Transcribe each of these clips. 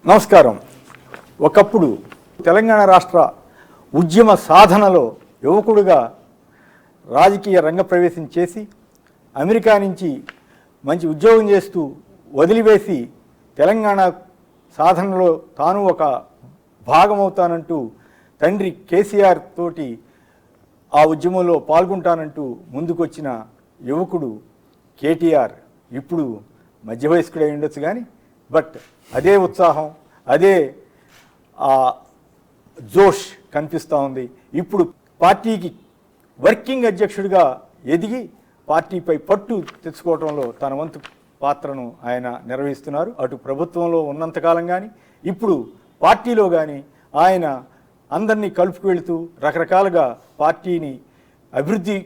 నమస్కారం. ఒకప్పుడు తెలంగాణ రాష్ట్ర ఉద్యమ సాధనలో యువకుడుగా రాజకీయ రంగప్రవేశం చేసి అమెరికా నుంచి మంచి ఉద్యోగం చేస్తూ వదిలివేసి తెలంగాణ సాధనలో తాను ఒక భాగమవుతానంటూ తండ్రి కేసీఆర్ తోటి ఆ ఉద్యమంలో పాల్గొంటానంటూ ముందుకొచ్చిన యువకుడు కేటీఆర్ ఇప్పుడు మధ్య వయస్కుడై ఉండొచ్చు కానీ బట్ అదే ఉత్సాహం, అదే జోష్ కనిపిస్తూ ఉంది. ఇప్పుడు పార్టీకి వర్కింగ్ అధ్యక్షుడిగా ఎదిగి పార్టీపై పట్టు తెచ్చుకోవడంలో తన వంతు పాత్రను ఆయన నిర్వహిస్తున్నారు. అటు ప్రభుత్వంలో ఉన్నంతకాలం కానీ ఇప్పుడు పార్టీలో కానీ ఆయన అందరినీ కలుపుకు వెళుతూ రకరకాలుగా పార్టీని అభివృద్ధి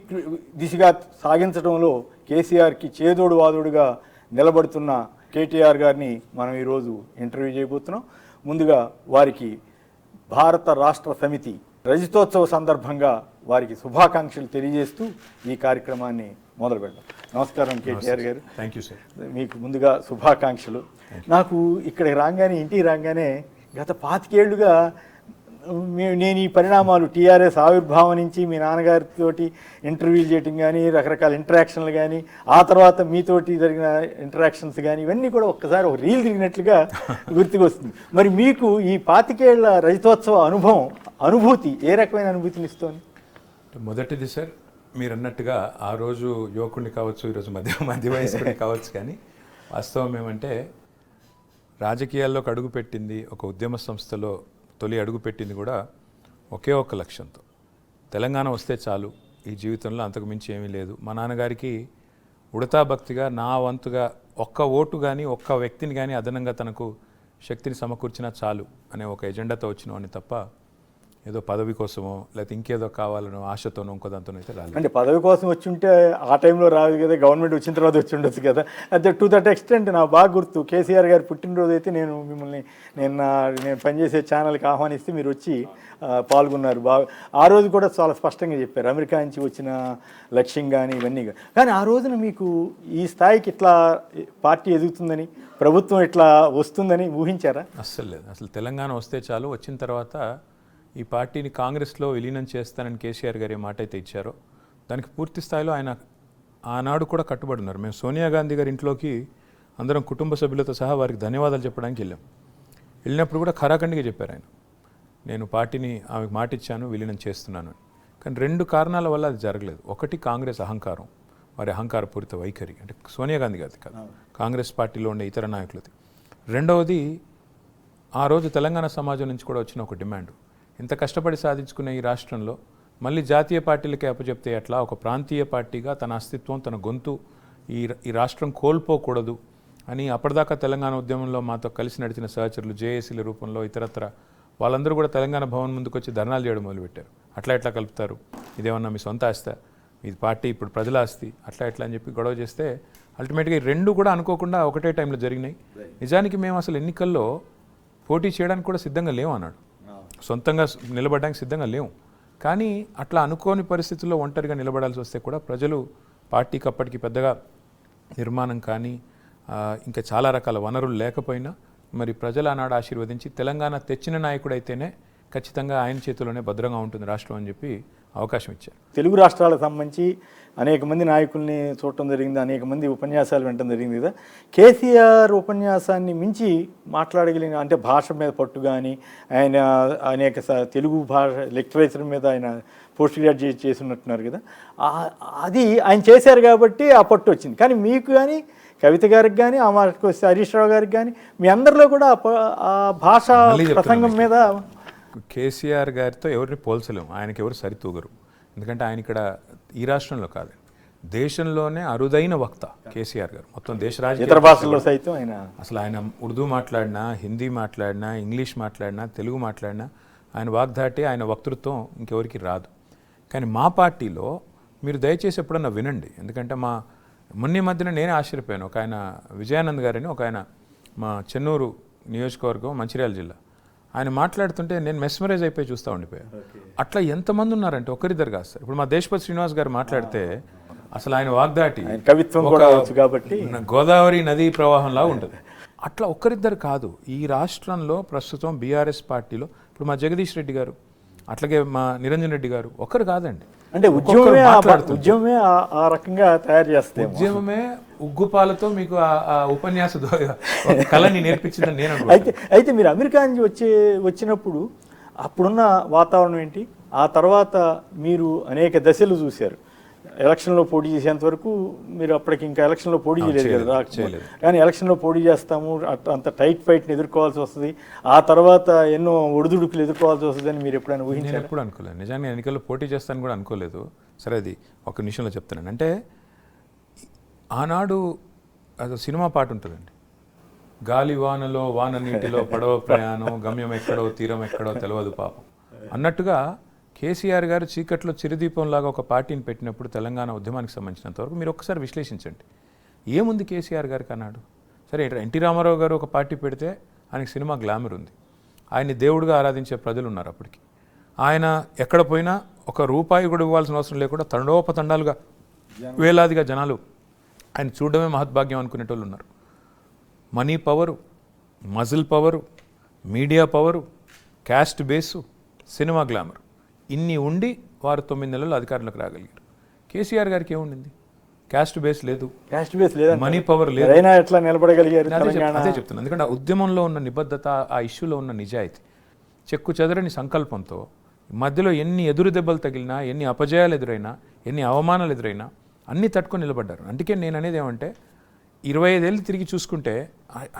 దిశగా సాగించడంలో కేసీఆర్కి చేదోడు వాదోడుగా నిలబడుతున్న కేటీఆర్ గారిని మనం ఈరోజు ఇంటర్వ్యూ చేయబోతున్నాం. ముందుగా వారికి భారత రాష్ట్ర సమితి రజతోత్సవ సందర్భంగా వారికి శుభాకాంక్షలు తెలియజేస్తూ ఈ కార్యక్రమాన్ని మొదలు పెడదాం. నమస్కారం కేటీఆర్ గారు. Thank you sir. మీకు ముందుగా శుభాకాంక్షలు. నాకు ఇక్కడికి రాగానే, ఇంటికి రాగానే గత 25 ఏళ్లుగా నేను ఈ పరిణామాలు టీఆర్ఎస్ ఆవిర్భావం నుంచి మీ నాన్నగారితో ఇంటర్వ్యూలు చేయటం కానీ, రకరకాల ఇంటరాక్షన్లు కానీ, ఆ తర్వాత మీతోటి జరిగిన ఇంటరాక్షన్స్ కానీ, ఇవన్నీ కూడా ఒక్కసారి ఒక రీల్ తిరిగినట్లుగా గుర్తుకొస్తుంది. మరి మీకు ఈ 25 ఏళ్ల రజతోత్సవ అనుభూతి ఏ రకమైన అనుభూతిని ఇస్తుంది? మొదటిది సార్, మీరు అన్నట్టుగా ఆ రోజు యువకుడిని కావచ్చు, ఈరోజు మధ్య వయస్కుడిని కావచ్చు, కానీ వాస్తవం ఏమంటే రాజకీయాల్లోకి అడుగుపెట్టింది, ఒక ఉద్యమ సంస్థలో తొలి అడుగుపెట్టింది కూడా ఒకే ఒక్క లక్ష్యంతో, తెలంగాణ వస్తే చాలు, ఈ జీవితంలో అంతకు మించి ఏమీ లేదు. మా నాన్నగారికి ఉడతా భక్తిగా నా వంతుగా ఒక్క ఓటు కానీ, ఒక్క వ్యక్తిని కానీ అదనంగా తనకు శక్తిని సమకూర్చినా చాలు అనే ఒక ఎజెండాతో వచ్చినవాడిని తప్ప ఏదో పదవి కోసమో లేకపోతే ఇంకేదో కావాలనో ఆశతోనో ఇంకో దాంతోనో అయితే రాలేదు. అంటే పదవి కోసం వచ్చి ఉంటే ఆ టైంలో రాదు కదా, గవర్నమెంట్ వచ్చిన తర్వాత వచ్చి ఉండొచ్చు కదా. అదే టు దట్ ఎక్స్టెంట్ నాకు బాగా గుర్తు, కేసీఆర్ గారి పుట్టినరోజు అయితే నేను మిమ్మల్ని నేను పనిచేసే ఛానల్కి ఆహ్వానిస్తే మీరు వచ్చి పాల్గొన్నారు. బాగా ఆ రోజు కూడా చాలా స్పష్టంగా చెప్పారు అమెరికా నుంచి వచ్చిన లక్ష్యం కానీ ఇవన్నీ. కానీ ఆ రోజున మీకు ఈ స్థాయికి ఇట్లా పార్టీ ఎదుగుతుందని, ప్రభుత్వం ఇట్లా వస్తుందని ఊహించారా? అస్సలు లేదు. అసలు తెలంగాణ వస్తే చాలు, వచ్చిన తర్వాత ఈ పార్టీని కాంగ్రెస్లో విలీనం చేస్తానని కేసీఆర్ గారు ఏ మాట అయితే ఇచ్చారో దానికి పూర్తి స్థాయిలో ఆయన ఆనాడు కూడా కట్టుబడి ఉన్నారు. మేము సోనియా గాంధీ గారి ఇంట్లోకి అందరం కుటుంబ సభ్యులతో సహా వారికి ధన్యవాదాలు చెప్పడానికి వెళ్ళినప్పుడు కూడా ఖరాఖండిగా చెప్పారు ఆయన, నేను పార్టీని ఆమెకు మాట ఇచ్చాను, విలీనం చేస్తున్నాను. కానీ 2 కారణాల వల్ల అది జరగలేదు. ఒకటి కాంగ్రెస్ అహంకారం, వారి అహంకారపూరిత వైఖరి, అంటే సోనియా గాంధీ గారిది కాదు, కాంగ్రెస్ పార్టీలో ఉండే ఇతర నాయకులది. రెండవది ఆ రోజు తెలంగాణ సమాజం నుంచి కూడా వచ్చిన ఒక డిమాండ్, ఇంత కష్టపడి సాధించుకున్న ఈ రాష్ట్రంలో మళ్ళీ జాతీయ పార్టీలకే అప్పచెప్తే ఎట్లా, ఒక ప్రాంతీయ పార్టీగా తన అస్తిత్వం, తన గొంతు ఈ రాష్ట్రం కోల్పోకూడదు అని అప్పటిదాకా తెలంగాణ ఉద్యమంలో మాతో కలిసి నడిచిన సహచరులు జేఏసీల రూపంలో ఇతరత్ర వాళ్ళందరూ కూడా తెలంగాణ భవన్ ముందుకు వచ్చి ధర్నాలు చేయడం మొదలుపెట్టారు. ఎట్లా కలుపుతారు, ఇదేమన్నా మీ సొంత ఆస్తా, ఇది పార్టీ ఇప్పుడు ప్రజల ఆస్తి, ఎట్లా అని చెప్పి గొడవ చేస్తే అల్టిమేట్గా ఈ 2 కూడా అనుకోకుండా ఒకటే టైంలో జరిగినాయి. నిజానికి మేము అసలు ఎన్నికల్లో పోటీ చేయడానికి కూడా సిద్ధంగా లేవు అన్నాడు, సొంతంగా నిలబడడానికి సిద్ధంగా లేవు. కానీ అట్లా అనుకోని పరిస్థితుల్లో ఒంటరిగా నిలబడాల్సి వస్తే కూడా ప్రజలు పార్టీకి అప్పటికి పెద్దగా నిర్మాణం కానీ ఇంకా చాలా రకాల వనరులు లేకపోయినా మరి ప్రజలు ఆనాడు ఆశీర్వదించి తెలంగాణ తెచ్చిన నాయకుడైతేనే ఖచ్చితంగా ఆయన చేతిలోనే భద్రంగా ఉంటుంది రాష్ట్రం అని చెప్పి అవకాశం ఇచ్చారు. తెలుగు రాష్ట్రాలకు సంబంధించి అనేక మంది నాయకుల్ని చూడటం జరిగింది, అనేక మంది ఉపన్యాసాలు వినటం జరిగింది కదా. కేసీఆర్ ఉపన్యాసాన్ని మించి మాట్లాడగలిగిన, అంటే భాష మీద పట్టు కానీ, ఆయన అనేక తెలుగు భాష లిటరేచర్ మీద ఆయన పోస్ట్ గ్రాడ్యుయేట్ చేస్తున్నట్టున్నారు కదా, అది ఆయన చేశారు కాబట్టి ఆ పట్టు వచ్చింది. కానీ మీకు కానీ, కవిత గారికి కానీ, ఆ మాటకు వస్తే హరీష్ రావు గారికి కానీ, మీ అందరిలో కూడా ఆ భాషా ప్రసంగం మీద కేసీఆర్ గారితో ఎవరిని పోల్చలేము, ఆయనకి ఎవరు సరితూగరు. ఎందుకంటే ఆయన ఇక్కడ ఈ రాష్ట్రంలో కాదు, దేశంలోనే అరుదైన వక్త కేసీఆర్ గారు. మొత్తం దేశ రాజకీయ ఇతర భాషల్లో సైతం ఆయన అసలు ఆయన ఉర్దూ మాట్లాడినా, హిందీ మాట్లాడినా, ఇంగ్లీష్ మాట్లాడినా, తెలుగు మాట్లాడినా ఆయన వాగ్దాటి, ఆయన వక్తృత్వం ఇంకెవరికి రాదు. కానీ మా పార్టీలో మీరు దయచేసి ఎప్పుడన్నా వినండి, ఎందుకంటే మొన్న మధ్యన నేనే ఆశ్చర్యపోయాను. ఒక ఆయన విజయానంద్ గారని, ఒక ఆయన మా చెన్నూరు నియోజకవర్గం మంచిర్యాల జిల్లా, ఆయన మాట్లాడుతుంటే నేను మెస్మరైజ్ అయిపోయి చూస్తూ ఉండిపోయాను. అట్లా ఎంతమంది ఉన్నారంటే ఒకరిద్దరు కాదు సార్. ఇప్పుడు మా దేశపతి శ్రీనివాస్ గారు మాట్లాడితే అసలు ఆయన వాగ్దాటి కవిత్వం కూడా కాబట్టి గోదావరి నదీ ప్రవాహంలా ఉంటుంది. అట్లా ఒక్కరిద్దరు కాదు, ఈ రాష్ట్రంలో ప్రస్తుతం బీఆర్ఎస్ పార్టీలో ఇప్పుడు మా జగదీష్ రెడ్డి గారు, అట్లాగే మా నిరంజన్ రెడ్డి గారు ఒక్కరు కాదండి. అంటే ఉద్యమమే ఆ రకంగా తయారు చేస్తే ఉద్యమమే ఉగ్గుపాలతో మీకు ఆ ఉపన్యాస కళని నేర్పించిందని నేను అయితే మీరు అమెరికా నుంచి వచ్చినప్పుడు అప్పుడున్న వాతావరణం ఏంటి? ఆ తర్వాత మీరు అనేక దశలు చూశారు. ఎలక్షన్లో పోటీ చేసేంత వరకు మీరు అప్పటికి ఇంకా ఎలక్షన్లో పోటీ చేయలేదు కదా, కానీ ఎలక్షన్లో పోటీ చేస్తాము, అంత టైట్ ఫైట్ని ఎదుర్కోవాల్సి వస్తుంది, ఆ తర్వాత ఎన్నో ఒడిదుడుకులు ఎదుర్కోవాల్సి వస్తుంది అని మీరు ఎప్పుడైనా ఊహించారు? ఎప్పుడు అనుకోలేదు, నిజంగా ఎన్నికల్లో పోటీ చేస్తాను కూడా అనుకోలేదు. సరే, అది ఒక నిమిషంలో చెప్తాను. అంటే ఆనాడు అది సినిమా పాట ఉంటుందండి, గాలి వానలో వాన నీటిలో పడవ ప్రయాణం, గమ్యం ఎక్కడో తీరం ఎక్కడో తెలియదు పాపం అన్నట్టుగా కేసీఆర్ గారు చీకట్లో చిరుదీపంలాగా ఒక పార్టీని పెట్టినప్పుడు తెలంగాణ ఉద్యమానికి సంబంధించినంత వరకు మీరు ఒక్కసారి విశ్లేషించండి. ఏముంది కేసీఆర్ గారికి అన్నాడు? సరే, ఎన్టీ రామారావు గారు ఒక పార్టీ పెడితే ఆయనకి సినిమా గ్లామర్ ఉంది, ఆయన్ని దేవుడిగా ఆరాధించే ప్రజలు ఉన్నారు. అప్పటికి ఆయన ఎక్కడ పోయినా ఒక రూపాయి కూడా ఇవ్వాల్సిన అవసరం లేకుండా తండోపతండాలుగా వేలాదిగా జనాలు ఆయన చూడడమే మహద్భాగ్యం అనుకునేటోళ్ళు ఉన్నారు. Money power, muscle power, media power, caste base, cinema glamour, ఇన్ని ఉండి వారు 9 నెలలు అధికారంలోకి రాగలిగారు. కేసీఆర్ గారికి ఏముండింది? క్యాస్ట్ బేస్ లేదు, మనీ పవర్ లేదు, ఎట్లా నిలబడగలిగారు? అదే చెప్తున్నాను. ఎందుకంటే ఆ ఉద్యమంలో ఉన్న నిబద్ధత, ఆ ఇష్యూలో ఉన్న నిజాయితీ, చెక్కు చెదరని సంకల్పంతో మధ్యలో ఎన్ని ఎదురు దెబ్బలు తగిలినా, ఎన్ని అపజయాలు ఎదురైనా, ఎన్ని అవమానాలు ఎదురైనా అన్నీ తట్టుకొని నిలబడ్డారు. అందుకే నేను అనేది ఏమంటే 25 ఏళ్ళు తిరిగి చూసుకుంటే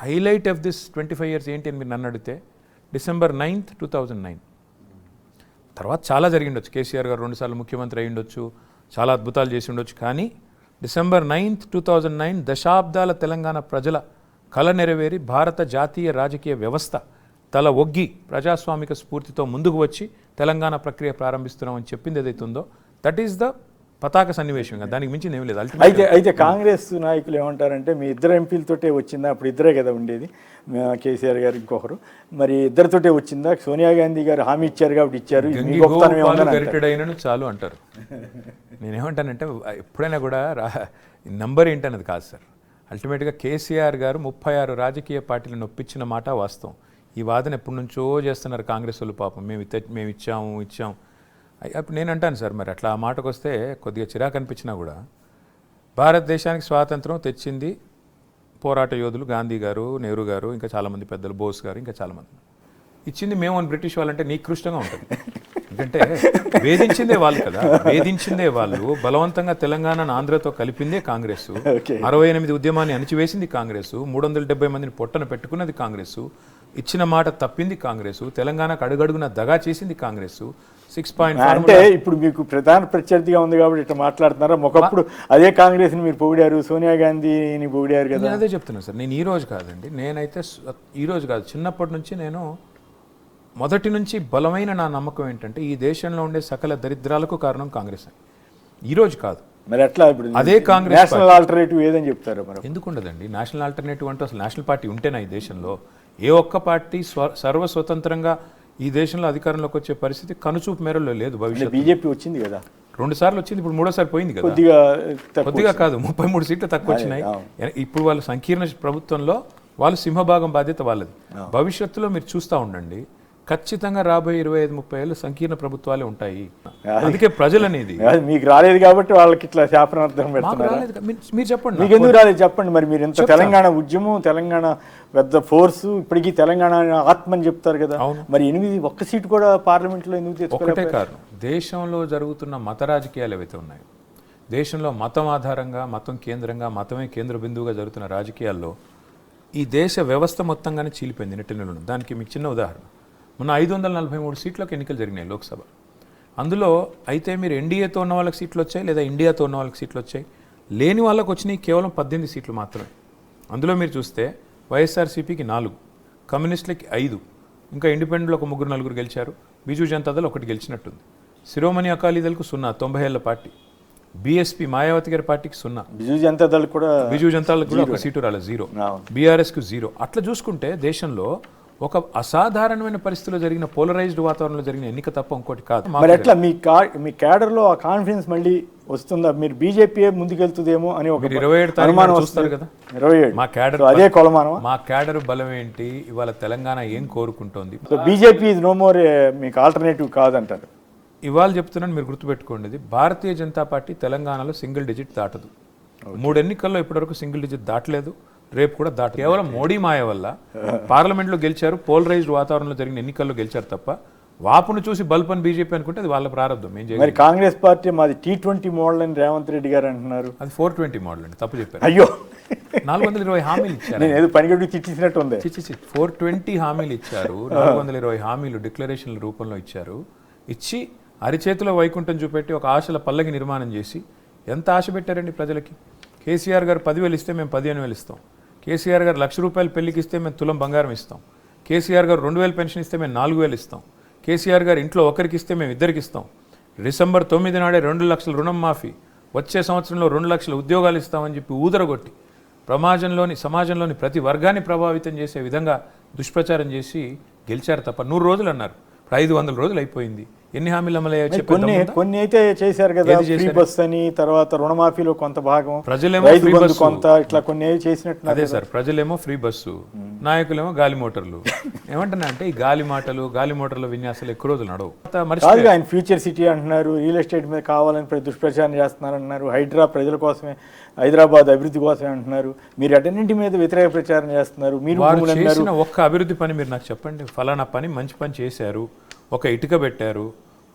హైలైట్ ఆఫ్ దిస్ 25 years ఏంటి అని మీరు నన్ను అడిగితే December 9th, 2009 తర్వాత చాలా జరిగిండొచ్చు. కేసీఆర్ గారు 2 సార్లు ముఖ్యమంత్రి అయి ఉండొచ్చు, చాలా అద్భుతాలు చేసి ఉండొచ్చు. కానీ December 9th, 2009 దశాబ్దాల తెలంగాణ ప్రజల కల నెరవేరి భారత జాతీయ రాజకీయ వ్యవస్థ తల ఒగ్గి ప్రజాస్వామిక స్ఫూర్తితో ముందుకు వచ్చి తెలంగాణ ప్రక్రియ ప్రారంభిస్తున్నామని చెప్పింది ఏదైతే ఉందో దట్ ఈస్ ద పతాక సన్నివేశం. దానికి మించి ఏం లేదు. అయితే కాంగ్రెస్ నాయకులు ఏమంటారంటే మీ ఇద్దరు ఎంపీలతోటే వచ్చిందా? అప్పుడు ఇద్దరే కదా ఉండేది, కేసీఆర్ గారు ఇంకొకరు, మరి ఇద్దరితోటే వచ్చిందా? సోనియా గాంధీ గారు హామీ ఇచ్చారు కాబట్టి ఇచ్చారు, చాలు అంటారు. నేనేమంటానంటే ఎప్పుడైనా కూడా నంబర్ ఏంటన్నది కాదు సార్. అల్టిమేట్గా కేసీఆర్ గారు 36 రాజకీయ పార్టీలను ఒప్పించిన మాట వాస్తవం. ఈ వాదన ఎప్పటి నుంచో చేస్తున్నారు కాంగ్రెస్ వాళ్ళు. పాపం మేము ఇచ్చాము. అప్పుడు నేను అంటాను సార్, మరి అట్లా ఆ మాటకు వస్తే కొద్దిగా చిరాకు అనిపించినా కూడా భారతదేశానికి స్వాతంత్రం తెచ్చింది పోరాట యోధులు గాంధీ గారు, నెహ్రూ గారు, ఇంకా చాలామంది పెద్దలు, బోస్ గారు, ఇంకా చాలామంది. ఇచ్చింది మేము అని బ్రిటిష్ వాళ్ళంటే నికృష్టంగా ఉంటుంది. ఎందుకంటే వేధించిందే వాళ్ళు కదా, వేధించిందే వాళ్ళు. బలవంతంగా తెలంగాణను ఆంధ్రతో కలిపిందే కాంగ్రెస్. 68 ఉద్యమాన్ని అణిచివేసింది కాంగ్రెస్. 370 మందిని పొట్టన పెట్టుకున్నది కాంగ్రెస్. ఇచ్చిన మాట తప్పింది కాంగ్రెస్. తెలంగాణకు అడుగడుగున దగా చేసింది కాంగ్రెస్. 6.5 అంటే ఇప్పుడు మీకు ప్రధాన ప్రత్యర్థిగా ఉంది కాబట్టి ఇట్లా మాట్లాడుతున్నారా? ఒకప్పుడు అదే కాంగ్రెస్ ని మీరు పొగిడారు, సోనియా గాంధీని పొగిడారు కదా. అదే చెప్తున్నాను సార్. నేను ఈ రోజు కాదండి, నేనైతే ఈ రోజు కాదు, చిన్నప్పటి నుంచి నేను మొదటి నుంచి బలమైన నా నమ్మకం ఏంటంటే ఈ దేశంలో ఉండే సకల దరిద్రాలకు కారణం కాంగ్రెస్ అని. ఈ రోజు కాదు, మరి ఎట్లా ఇప్పుడు అదే కాంగ్రెస్ నేషనల్ ఆల్టర్నేటివ్ ఏదని చెప్తారు? మరి ఎందుకు ఉండదండి నేషనల్ ఆల్టర్నేటివ్? అంటే అసలు నేషనల్ పార్టీ ఉంటేనా ఈ దేశంలో? ఏ ఒక్క పార్టీ సర్వస్వతంత్రంగా ఈ దేశంలో అధికారంలోకి వచ్చే పరిస్థితి కనుచూపు మేరలో లేదు. భవిష్యత్తు బీజేపీ వచ్చింది కదా, 2 సార్లు వచ్చింది, ఇప్పుడు 3వ పోయింది కదా. కొద్దిగా కాదు, 33 సీట్లు తక్కువ వచ్చినాయి. ఇప్పుడు వాళ్ళు సంకీర్ణ ప్రభుత్వంలో వాళ్ళు సింహభాగం బాధ్యత వాళ్ళది. భవిష్యత్తులో మీరు చూస్తూ ఉండండి, ఖచ్చితంగా రాబోయే 25-30 ఏళ్ళు సంకీర్ణ ప్రభుత్వాలే ఉంటాయి. అందుకే ప్రజలు అనేది మీకు రాలేదు కాబట్టి వాళ్ళకి ఇట్లా శాపనార్థం పెడుతున్నారు. మీరు చెప్పండి, మీకు ఎందుకు రాలేదు చెప్పండి. మరి మీరు ఎంత తెలంగాణ ఉద్యమం, తెలంగాణ పెద్ద ఫోర్సు, ఇప్పటికీ తెలంగాణ ఆత్మని చెప్తారు కదా, మరి 8 ఒక్క సీటు కూడా పార్లమెంట్లో ఎందుకు తెచ్చుకోలేదు? ఒకటే కారణం, దేశంలో జరుగుతున్న మత రాజకీయాలు ఏవైతే ఉన్నాయో, దేశంలో మతం ఆధారంగా, మతం కేంద్రంగా, మతమే కేంద్ర బిందువుగా జరుగుతున్న రాజకీయాల్లో ఈ దేశ వ్యవస్థ మొత్తంగానే చీలిపోయింది నెట్టినలో. దానికి మీకు చిన్న ఉదాహరణ, మొన్న 543 సీట్లకు ఎన్నికలు జరిగినాయి లోక్సభ. అందులో అయితే మీరు ఎన్డీఏతో ఉన్న వాళ్ళకి సీట్లు వచ్చాయి, లేదా ఇండియాతో ఉన్న వాళ్ళకి సీట్లు వచ్చాయి. లేని వాళ్ళకు వచ్చినాయి కేవలం 18 సీట్లు మాత్రమే. అందులో మీరు చూస్తే వైఎస్ఆర్సీపీకి 4, కమ్యూనిస్టులకి 5, ఇంకా ఇండిపెండెంట్లో ఒక 3-4 గెలిచారు. బిజు జనతాదళ్ 1 గెలిచినట్టుంది. శిరోమణి అకాలీదళ్కు 0, 90 ఏళ్ల పార్టీ. బీఎస్పీ మాయావతి గారి పార్టీకి 0, బిజు జనతాదళ్ కూడా 1 సీటు రాలేదు, 0, బీఆర్ఎస్కు 0. అట్లా చూసుకుంటే దేశంలో ఒక అసాధారణమైన పరిస్థితిలో జరిగిన పోలరైజ్డ్ వాతావరణంలో జరిగిన ఎన్నిక తప్ప ఇంకోటి కాదు. మరి ఎట్లా మీ క్యాడర్లో ఆ కాన్ఫిడెన్స్ మళ్ళీ వస్తుందా? మీరు బీజేపీ ముందుకెళ్తుందేమో అని ఒక 27 అనుమానం చూస్తారు కదా. 27 మా క్యాడర్ అదే కొలమానం. మా క్యాడర్ బలం ఏంటి, ఇవాళ తెలంగాణ ఏం కోరుకుంటోంది. సో బీజేపీ ఇది నో మోర్ మీకు ఆల్టర్నేటివ్ కాదంటారు. ఇవాళ చెప్తున్నాను, మీరు గుర్తుపెట్టుకోండి, భారతీయ జనతా పార్టీ తెలంగాణలో సింగిల్ డిజిట్ దాటదు. 3 ఎన్నికల్లో ఇప్పటివరకు సింగిల్ డిజిట్ దాటలేదు, రేపు కూడా దాట. కేవలం మోడీ మాయ వల్ల పార్లమెంట్లో గెలిచారు, పోలరైజ్డ్ వాతావరణంలో జరిగిన ఎన్నికల్లో గెలిచారు తప్ప వాపును చూసి బల్పని బీజేపీ అనుకుంటే అది వాళ్ళ ప్రారంభం. ఏం చేయాలి? మరి కాంగ్రెస్ పార్టీ మాది T20 మోడల్ అని రేవంత్ రెడ్డి గారు అంటున్నారు. అది 420 మోడల్ అండి, తప్పు చెప్పారు. అయ్యో, 420 హామీలు ఇచ్చారు. నేను ఏదో పనిగడ్డు తిట్టించినట్టు ఉంది. 420 హామీలు ఇచ్చారు, 420 హామీలు డిక్లరేషన్ల రూపంలో ఇచ్చారు. ఇచ్చి అరిచేతిలో వైకుంఠం చూపెట్టి ఒక ఆశల పల్లకి నిర్మాణం చేసి ఎంత ఆశ పెట్టారండి ప్రజలకి. కేసీఆర్ గారు 10,000 ఇస్తే మేము 15,000 ఇస్తాం. కేసీఆర్ గారు ₹1,00,000 పెళ్లికి ఇస్తే మేము తులం బంగారం ఇస్తాం. కేసీఆర్ గారు 2,000 పెన్షన్ ఇస్తే మేము 4,000 ఇస్తాం. కేసీఆర్ గారు ఇంట్లో ఒకరికి ఇస్తే మేము 2 ఇస్తాం. డిసెంబర్ 9 నాడే 2 లక్షల రుణం మాఫీ, వచ్చే సంవత్సరంలో 2 లక్షల ఉద్యోగాలు ఇస్తామని చెప్పి ఊదరగొట్టి సమాజంలోని ప్రతి వర్గాన్ని ప్రభావితం చేసే విధంగా దుష్ప్రచారం చేసి గెలిచారు తప్ప 100 రోజులు అన్నారు. ఇప్పుడు 500 రోజులు అయిపోయింది. ఎన్ని హామీలు అమలయ్యాయి? కొన్ని అయితే చేశారు కదా, ఫ్రీ బస్ అని, తర్వాత రుణమాఫీలో కొంత భాగం, ప్రజలేమో రైతు బంధు కొంత, ఇట్లా కొన్ని చేసినట్టు. అదే సార్, ప్రజలేమో ఫ్రీ బస్సు, నాయకులేమో గాలి మోటార్లు. ఏమంటున్నా అంటే ఈ గాలి మోటార్ల విన్యాసాలు ఎక్కువ రోజులు నడవు. కాదుగా, ఆయన ఫ్యూచర్ సిటీ అంటున్నారు, రియల్ ఎస్టేట్ మీద కావాలని దుష్ప్రచారం చేస్తున్నారు అంటున్నారు, హైడ్రా ప్రజల కోసమే, హైదరాబాద్ అభివృద్ధి కోసమే అంటున్నారు. మీరు అటన్నింటి మీద వ్యతిరేక ప్రచారం చేస్తున్నారు. మీరు చేసిన ఒక్క అభివృద్ధి పని మీరు నాకు చెప్పండి. ఫలానా పని మంచి పని చేశారు, ఒక ఇటుక పెట్టారు,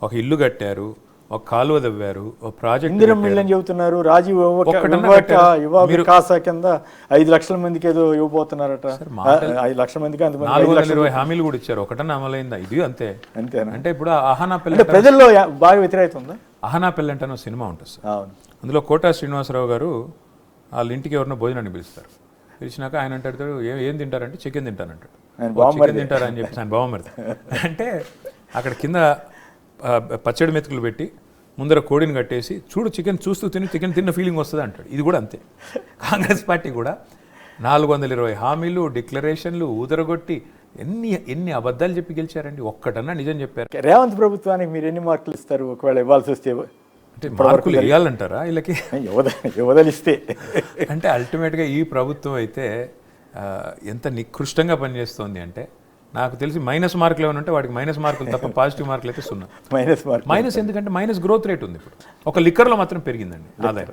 ఒక ఇల్లు కట్టారు, ఒక కాలువ తవ్వారు, ఒక ప్రాజెక్ట్ చెబుతున్నారు. రాజీవ్ వికాస కింద 5 లక్షల మందికి ఏదో ఇవ్వబోతున్నారట. 5 లక్షల మందికి 420 హామీలు కూడా ఇచ్చారు. ఒకటన్నా అమలైందా? ఇది అంతే. అంటే ఇప్పుడు అహనా పెళ్ళి ప్రజల్లో బాగా వ్యతిరేకత ఉందా? అహనా పెళ్ళి అంటే సినిమా ఉంటుంది సార్, అందులో కోటా శ్రీనివాసరావు గారు వాళ్ళ ఇంటికి ఎవరినో భోజనాన్ని పిలుస్తారు. పిలిచినాక ఆయన అంటాడు, ఏం తింటారంటే చికెన్ తింటానంటాడు. చికెన్ తింటారా అని చెప్పి ఆయన బావమరిది అంటే అక్కడ కింద పచ్చడి మెతుకులు పెట్టి ముందర కోడిని కట్టేసి చూడు చికెన్ చూస్తూ చికెన్ తిన్న ఫీలింగ్ వస్తుంది అంటాడు. ఇది కూడా అంతే. కాంగ్రెస్ పార్టీ కూడా 420 హామీలు, డిక్లరేషన్లు ఊదరగొట్టి ఎన్ని అబద్ధాలు చెప్పి గెలిచారండి. ఒక్కటన్నా నిజం చెప్పారు. రేవంత్ ప్రభుత్వానికి మీరు ఎన్ని మార్కులు ఇస్తారు ఒకవేళ ఇవ్వాల్సి వస్తే? అంటే మార్కులు వేయాలంటారా వీళ్ళకి? యువదలిస్తే అంటే అల్టిమేట్గా ఈ ప్రభుత్వం అయితే ఎంత నికృష్టంగా పనిచేస్తోంది అంటే, నాకు తెలిసి మైనస్ మార్కులు ఏమైనా ఉంటే వాటికి మైనస్ మార్కులు తప్ప పాజిటివ్ మార్కులు అయితే 0. మైనస్ ఎందుకంటే మైనస్ గ్రోత్ రేట్ ఉంది. ఇప్పుడు ఒక లిక్కర్లో మాత్రం పెరిగిందండి ఆదాయం.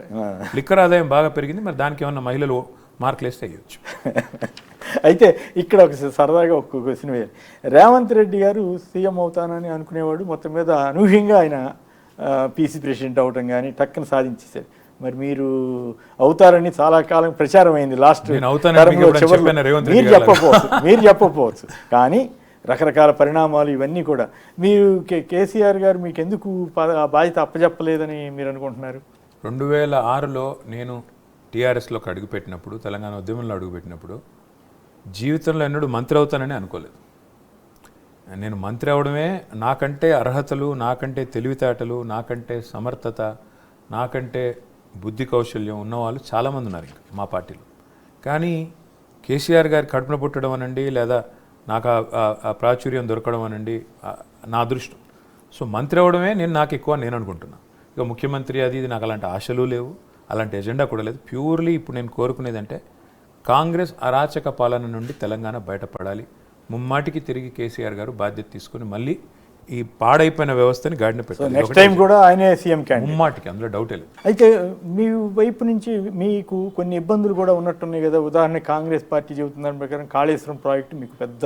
లిక్కర్ ఆదాయం బాగా పెరిగింది. మరి దానికి ఏమన్నా మహిళలు మార్కులు వేస్తే అయ్యొచ్చు. అయితే ఇక్కడ ఒక సరదాగా ఒక క్వశ్చన్ వేయాలి. రేవంత్ రెడ్డి గారు సీఎం అవుతానని అనుకునేవాడు, మొత్తం మీద అనూహ్యంగా ఆయన పీసీ ప్రెసిడెంట్ అవటం కానీ టక్కన సాధించేశారు. మరి మీరు అవుతారని చాలా కాలం ప్రచారం అయింది. లాస్ట్ మీరు చెప్పకపోవచ్చు కానీ రకరకాల పరిణామాలు ఇవన్నీ కూడా. మీరు కేసీఆర్ గారు మీకు ఎందుకు ఆ బాధ్యత అప్పచెప్పలేదని మీరు అనుకుంటున్నారు? 2006లో నేను టీఆర్ఎస్లోకి అడుగుపెట్టినప్పుడు, తెలంగాణ ఉద్యమంలో అడుగుపెట్టినప్పుడు జీవితంలో ఎన్నడూ మంత్రి అవుతానని అనుకోలేదు. నేను మంత్రి అవడమే, నాకంటే అర్హతలు, నాకంటే తెలివితేటలు, నాకంటే సమర్థత, నాకంటే బుద్ధి కౌశల్యం ఉన్నవాళ్ళు చాలామంది ఉన్నారు ఇంకా మా పార్టీలో. కానీ కేసీఆర్ గారి కడుపున పుట్టడం అనండి, లేదా నాకు ఆ ప్రాచుర్యం దొరకడం అనండి నా అదృష్టం. సో మంత్రి అవడమే నాకు ఎక్కువ నేను అనుకుంటున్నాను. ఇక ముఖ్యమంత్రి అది ఇది నాకు అలాంటి ఆశలు లేవు, అలాంటి ఎజెండా కూడా లేదు. ప్యూర్లీ ఇప్పుడు నేను కోరుకునేదంటే కాంగ్రెస్ అరాచక పాలన నుండి తెలంగాణ బయటపడాలి. ముమ్మాటికి తిరిగి కేసీఆర్ గారు బాధ్యత తీసుకుని మళ్ళీ ఈ పాడైపోయిన వ్యవస్థని గాడిన పెట్టాలి. నెక్స్ట్ టైం కూడా ఆయనే సీఎం క్యాండిడేట్, ముమ్మాటికి, అందులో డౌటే లేదు. అయితే మీ వైపు నుంచి మీకు కొన్ని ఇబ్బందులు కూడా ఉన్నట్టున్నాయి కదా. ఉదాహరణ కాంగ్రెస్ పార్టీ చెబుతున్న ప్రకారం కాళేశ్వరం ప్రాజెక్టు మీకు పెద్ద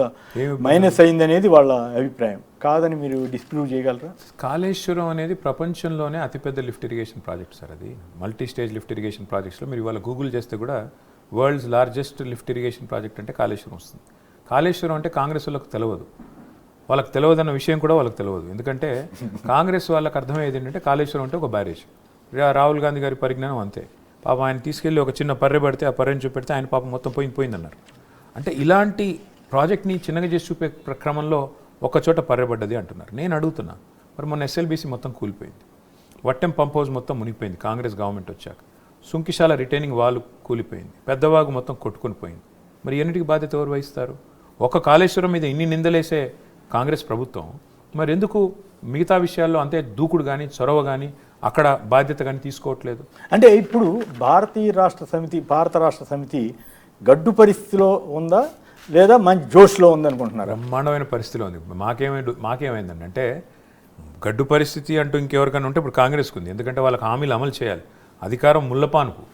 మైనస్ అయింది అనేది వాళ్ళ అభిప్రాయం. కాదని మీరు డిస్ప్రూవ్ చేయగలరా? కాళేశ్వరం అనేది ప్రపంచంలోనే అతిపెద్ద లిఫ్ట్ ఇరిగేషన్ ప్రాజెక్ట్ సార్. అది మల్టీ స్టేజ్ లిఫ్ట్ ఇరిగేషన్ ప్రాజెక్ట్స్లో మీరు ఇవాళ గూగుల్ చేస్తే కూడా world's largest lift irrigation project అంటే కాళేశ్వరం వస్తుంది. కాళేశ్వరం అంటే కాంగ్రెస్ వాళ్ళకి తెలియదు, వాళ్ళకి తెలియదన్న విషయం కూడా వాళ్ళకి తెలియదు. ఎందుకంటే కాంగ్రెస్ వాళ్ళకి అర్థమయ్యేది ఏంటంటే కాళేశ్వరం అంటే ఒక బ్యారేజ్. రాహుల్ గాంధీ గారి పరిజ్ఞానం అంతే. పాపం ఆయన తీసుకెళ్ళి ఒక చిన్న పర్రె పడితే ఆ పర్రెని చూపెడితే ఆయన పాపం మొత్తం పోయిందన్నారు. అంటే ఇలాంటి ప్రాజెక్ట్ని చిన్నగా చేసి చూపే క్రమంలో ఒకచోట పర్రెపడ్డది అంటున్నారు. నేను అడుగుతున్నా, మరి మొన్న ఎస్ఎల్బీసీ మొత్తం కూలిపోయింది, వట్టెం పంప్ హౌస్ మొత్తం మునిగిపోయింది కాంగ్రెస్ గవర్నమెంట్ వచ్చాక, సుంకిశాల రిటైనింగ్ వాల్ కూలిపోయింది, పెద్దవాగు మొత్తం కొట్టుకొని పోయింది. మరి ఎన్నిటికి బాధ్యత ఎవరు వహిస్తారు? ఒక కాళేశ్వరం మీద ఇన్ని నిందలేసే కాంగ్రెస్ ప్రభుత్వం మరి ఎందుకు మిగతా విషయాల్లో అంతే దూకుడు కానీ చొరవ కానీ అక్కడ బాధ్యత కానీ తీసుకోవట్లేదు? అంటే ఇప్పుడు భారత రాష్ట్ర సమితి గడ్డు పరిస్థితిలో ఉందా లేదా మంచి జోష్లో ఉందనుకుంటున్నారా? బ్రహ్మాండమైన పరిస్థితిలో ఉంది. మాకేమైందండి అంటే గడ్డు పరిస్థితి అంటూ ఇంకెవరికైనా ఉంటే ఇప్పుడు కాంగ్రెస్కి ఉంది. ఎందుకంటే వాళ్ళకి హామీలు అమలు చేయాలి. అధికారం ముళ్ళపానుపు.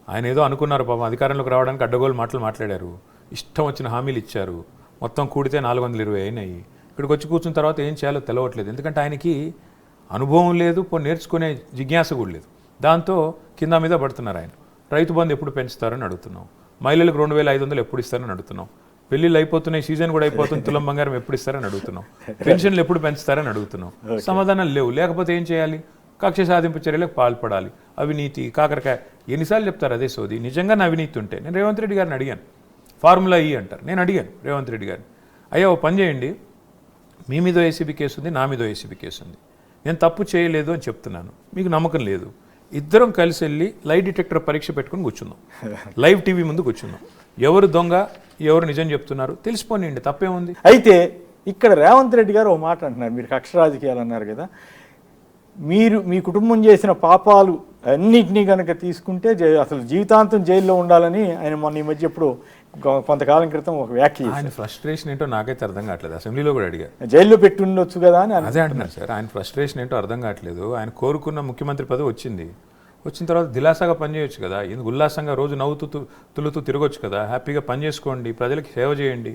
ఆయన ఏదో అనుకున్నారు పాపం, అధికారంలోకి రావడానికి అడ్డగోలు మాటలు మాట్లాడారు, ఇష్టం వచ్చిన హామీలు ఇచ్చారు, మొత్తం కూడితే 420 అయినాయి. ఇక్కడికి వచ్చి కూర్చున్న తర్వాత ఏం చేయాలో తెలవట్లేదు. ఎందుకంటే ఆయనకి అనుభవం లేదు, నేర్చుకునే జిజ్ఞాస కూడా లేదు. దాంతో కింద మీద పడుతున్నారు ఆయన. రైతు బంధు ఎప్పుడు పెంచుతారని అడుగుతున్నాం, మహిళలకు 2500 ఎప్పుడు ఇస్తారని అడుగుతున్నాం, పెళ్ళిళ్ళు అయిపోతున్నాయి, సీజన్ కూడా అయిపోతుంది, తులం బంగారం ఎప్పుడు ఇస్తారని అడుగుతున్నాం, పెన్షన్లు ఎప్పుడు పెంచుతారని అడుగుతున్నాం. సమాధానం లేవు. లేకపోతే ఏం చేయాలి? కక్ష సాధింపు చర్యలకు పాల్పడాలి. అవినీతి, కాకరకాయ, ఎన్నిసార్లు చెప్తారు అదే సోది? నిజంగా అవినీతి ఉంటే నేను రేవంత్ రెడ్డి గారిని అడిగాను, ఫార్ములా ఈ అంటారు. నేను అడిగాను రేవంత్ రెడ్డి గారిని, అయ్యా ఓ పని చేయండి, మీ మీద ఏసీబీ కేసు ఉంది, నా మీద ఏసీబీ కేసు ఉంది, నేను తప్పు చేయలేదు అని చెప్తున్నాను, మీకు నమ్మకం లేదు, ఇద్దరం కలిసి వెళ్ళి లై డిటెక్టర్ పరీక్ష పెట్టుకుని కూర్చుందాం, లైవ్ టీవీ ముందు కూర్చుందాం, ఎవరు దొంగ ఎవరు నిజం చెప్తున్నారు తెలిసిపోనియండి, తప్పేముంది. అయితే ఇక్కడ రేవంత్ రెడ్డి గారు ఓ మాట అంటున్నారు, మీరు కక్ష రాజకీయాలు అన్నారు కదా, మీరు మీ కుటుంబం చేసిన పాపాలు అన్నిటినీ కనుక తీసుకుంటే అసలు జీవితాంతం జైల్లో ఉండాలని ఆయన మొన్న ఈ మధ్య ఎప్పుడు కొంతకాలం క్రితం ఒక వ్యాఖ్య. ఆయన ఫ్రస్ట్రేషన్ ఏంటో నాకైతే అర్థం కావట్లేదు. అసెంబ్లీలో కూడా అడిగారు, జైల్లో పెట్టి ఉండొచ్చు కదా అని. అదే అంటున్నారు సార్, ఆయన ఫ్రస్ట్రేషన్ ఏంటో అర్థం కావట్లేదు. ఆయన కోరుకున్న ముఖ్యమంత్రి పదవి వచ్చిన తర్వాత దిలాసాగా పనిచేయొచ్చు కదా, ఎందుకు ఉల్లాసంగా రోజు నవ్వుతూ తులుతూ తిరగొచ్చు కదా, హ్యాపీగా పని చేసుకోండి, ప్రజలకు సేవ చేయండి.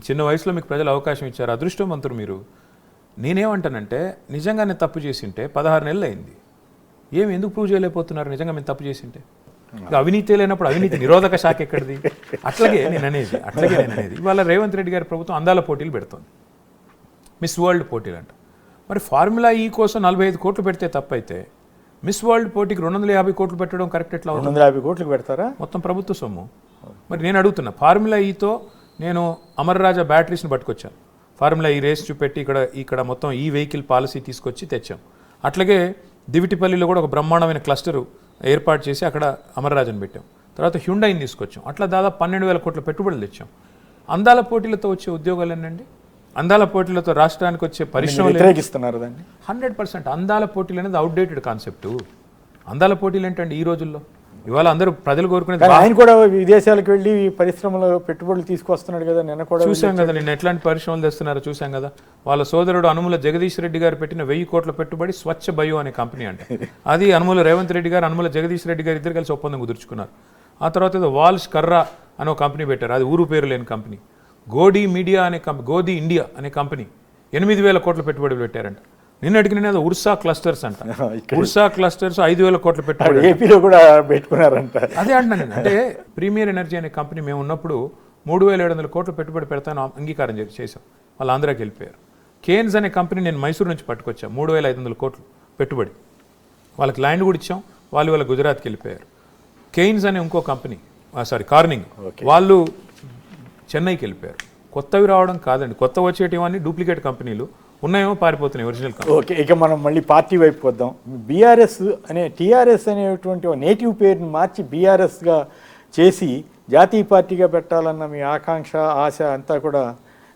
చిన్న వయసులో మీకు ప్రజలు అవకాశం ఇచ్చారు, అదృష్టవంతులు మీరు. నేనేమంటానంటే నిజంగా నేను తప్పు చేసింటే 16 నెలలు అయింది, ఎందుకు ప్రూవ్ చేయలేకపోతున్నారు నిజంగా మేము తప్పు చేసింటే? అవినీతి లేనప్పుడు అవినీతి నిరోధక శాఖ ఎక్కడిది? అట్లాగే నేను అనేది ఇవాళ రేవంత్ రెడ్డి గారి ప్రభుత్వం అందాల పోటీలు పెడుతుంది, మిస్ వరల్డ్ పోటీలు అంట. మరి ఫార్ములా ఈ కోసం 45 కోట్లు పెడితే తప్పైతే మిస్ వరల్డ్ పోటీకి 250 కోట్లు పెట్టడం కరెక్ట్ ఎట్లా? 250 కోట్లు పెడతారా? మొత్తం ప్రభుత్వ సొమ్ము. మరి నేను అడుగుతున్నా, ఫార్ములా ఈతో నేను అమర్ రాజా బ్యాటరీస్ని పట్టుకొచ్చాను, ఫార్ములా ఈ రేస్ చూపెట్టి ఇక్కడ మొత్తం ఈ వెహికల్ పాలసీ తీసుకొచ్చి తెచ్చాం. అట్లాగే దివిటిపల్లిలో కూడా ఒక బ్రహ్మాండమైన క్లస్టరు ఏర్పాటు చేసి అక్కడ అమర్రాజన్ పెట్టాం. తర్వాత హ్యుండైని తీసుకొచ్చాం. అట్లా దాదాపు 12,000 కోట్ల పెట్టుబడులు తెచ్చాం. అందాల పోటీలతో వచ్చే ఉద్యోగాలు ఏంటండి? అందాల పోటీలతో రాష్ట్రానికి వచ్చే పరిశ్రమలు 100%. అందాల పోటీలు అనేది అవుట్డేటెడ్ కాన్సెప్ట్. అందాల పోటీలు ఏంటండి ఈ రోజుల్లో? ఇవాళ అందరూ ప్రజలు కోరుకునేది. ఆయన కూడా విదేశాలకు వెళ్ళి పరిశ్రమలో పెట్టుబడులు తీసుకొస్తున్నాడు కదా, నిన్న కూడా చూసాం కదా, నిన్న ఎట్లాంటి పరిశ్రమలు తెస్తున్నారో చూసాం కదా. వాళ్ళ సోదరుడు అనుముల జగదీష్ రెడ్డి గారు పెట్టిన 1000 కోట్ల పెట్టుబడి స్వచ్ఛ బయో అనే కంపెనీ అంట. అది అనుముల రేవంత్ రెడ్డి గారు, అనుముల జగదీష్ రెడ్డి గారు ఇద్దరు కలిసి ఒప్పందం కుదుర్చుకున్నారు. ఆ తర్వాత ఏదో వాల్స్ కర్రా అనే ఒక కంపెనీ పెట్టారు, అది ఊరు పేరు లేని కంపెనీ. గోడీ ఇండియా అనే కంపెనీ 8,000 కోట్ల పెట్టుబడులు పెట్టారంట. నిన్న అడిగిన ఉర్సా క్లస్టర్స్ అంట, ఉర్సా క్లస్టర్స్ 5,000 కోట్ల పెట్టుబడి ఏపీలో కూడా పెట్టుకున్నారంట. అదే అంటున్నాను నేను. అంటే ప్రీమియర్ ఎనర్జీ అనే కంపెనీ మేము ఉన్నప్పుడు 3,700 కోట్ల పెట్టుబడి పెడతాను అంగీకారం చేశాం, వాళ్ళు ఆంధ్రాకి వెళ్ళిపోయారు. కేన్స్ అనే కంపెనీ నేను మైసూరు నుంచి పట్టుకొచ్చాం, 3,500 కోట్లు పెట్టుబడి, వాళ్ళకి ల్యాండ్ కూడా ఇచ్చాం, వాళ్ళ గుజరాత్కి వెళ్ళిపోయారు. కెయిన్స్ అనే ఇంకో కంపెనీ, కార్నింగ్, వాళ్ళు చెన్నైకి వెళ్ళిపోయారు. కొత్తవి రావడం కాదండి, కొత్త వచ్చేటివన్నీ డూప్లికేట్ కంపెనీలు, ఉన్నాయేమో పారిపోతున్నాయి ఒరిజినల్ కంపెనీ. ఓకే, ఇక మనం మళ్ళీ పార్టీ వైపు వద్దాం. టీఆర్ఎస్ అనేటువంటి నేటివ్ పేరుని మార్చి బీఆర్ఎస్గా చేసి జాతీయ పార్టీగా పెట్టాలన్న మీ ఆకాంక్ష ఆశ అంతా కూడా